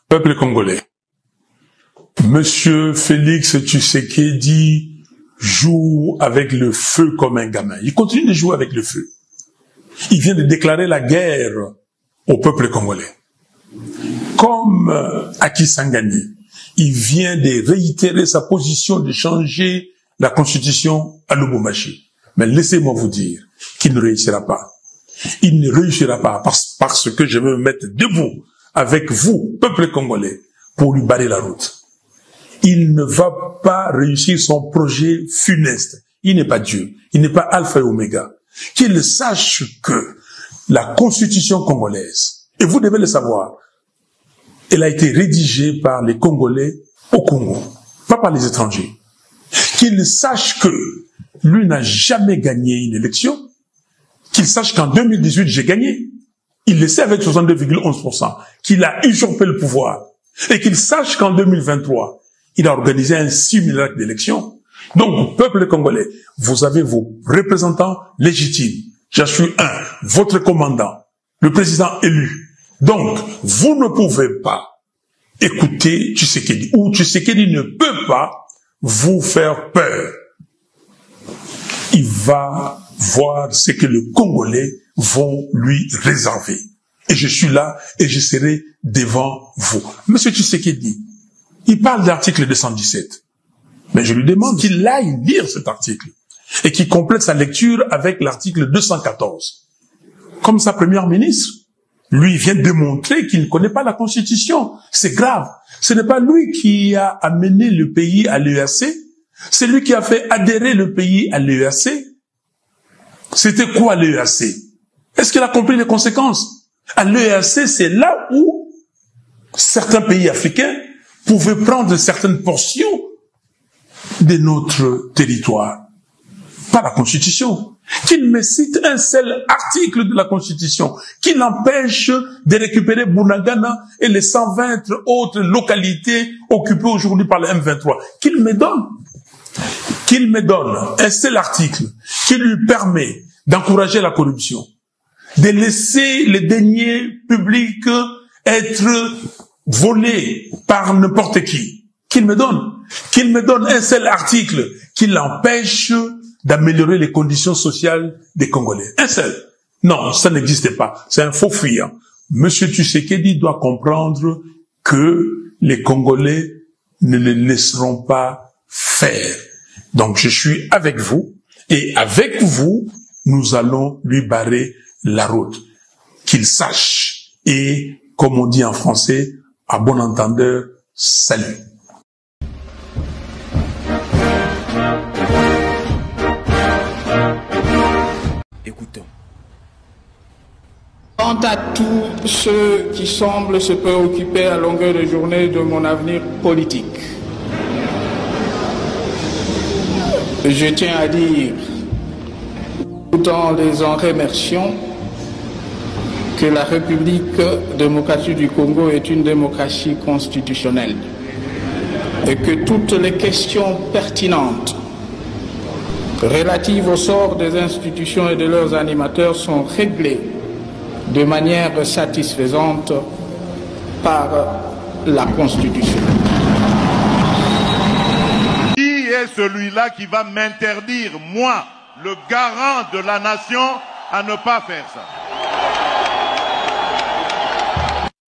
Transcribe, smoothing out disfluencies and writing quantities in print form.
Peuple congolais, Monsieur Félix Tshisekedi joue avec le feu comme un gamin. Il continue de jouer avec le feu. Il vient de déclarer la guerre au peuple congolais. Comme Aki Sangani, il vient de réitérer sa position de changer la constitution à Lubumbashi. Mais laissez-moi vous dire qu'il ne réussira pas. Il ne réussira pas parce que je veux me mettre debout avec vous, peuple congolais, pour lui barrer la route. Il ne va pas réussir son projet funeste. Il n'est pas Dieu. Il n'est pas Alpha et Oméga. Qu'il sache que la constitution congolaise, et vous devez le savoir, elle a été rédigée par les Congolais au Congo, pas par les étrangers. Qu'il sache que lui n'a jamais gagné une élection, qu'il sache qu'en 2018, j'ai gagné. Il le sait avec 62,11%, qu'il a usurpé le pouvoir. Et qu'il sache qu'en 2023, il a organisé un simulacre d'élection. Donc, peuple congolais, vous avez vos représentants légitimes. Je suis votre commandant, le président élu. Donc, vous ne pouvez pas écouter Tshisekedi, ou Tshisekedi ne peut pas vous faire peur. Il va voir ce que les Congolais vont lui réserver. Et je suis là et je serai devant vous. Monsieur Tshisekedi, il parle de l'article 217. Mais je lui demande qu'il aille lire cet article et qu'il complète sa lecture avec l'article 214. Comme sa première ministre, lui vient démontrer qu'il ne connaît pas la Constitution. C'est grave. Ce n'est pas lui qui a amené le pays à l'EAC. C'est lui qui a fait adhérer le pays à l'EAC. C'était quoi l'EAC? Est-ce qu'il a compris les conséquences? À l'EAC, c'est là où certains pays africains pouvaient prendre certaines portions de notre territoire. Pas la Constitution. Qu'il me cite un seul article de la Constitution qui l'empêche de récupérer Bunagana et les 120 autres localités occupées aujourd'hui par le M23. Qu'il me donne un seul article qui lui permet d'encourager la corruption, de laisser les deniers publics être volés par n'importe qui. Qu'il me donne un seul article qui l'empêche d'améliorer les conditions sociales des Congolais. Un seul. Non, ça n'existe pas. C'est un faux fuyant. Monsieur Tshisekedi doit comprendre que les Congolais ne le laisseront pas faire. Donc je suis avec vous, et avec vous, nous allons lui barrer la route. Qu'il sache, et comme on dit en français, à bon entendeur, salut. Écoutons. Quant à tous ceux qui semblent se préoccuper à longueur de journée de mon avenir politique, je tiens à dire, tout en les en remerciant, que la République démocratique du Congo est une démocratie constitutionnelle et que toutes les questions pertinentes relatives au sort des institutions et de leurs animateurs sont réglées de manière satisfaisante par la Constitution. Qui est celui-là qui va m'interdire, moi, le garant de la nation, à ne pas faire ça?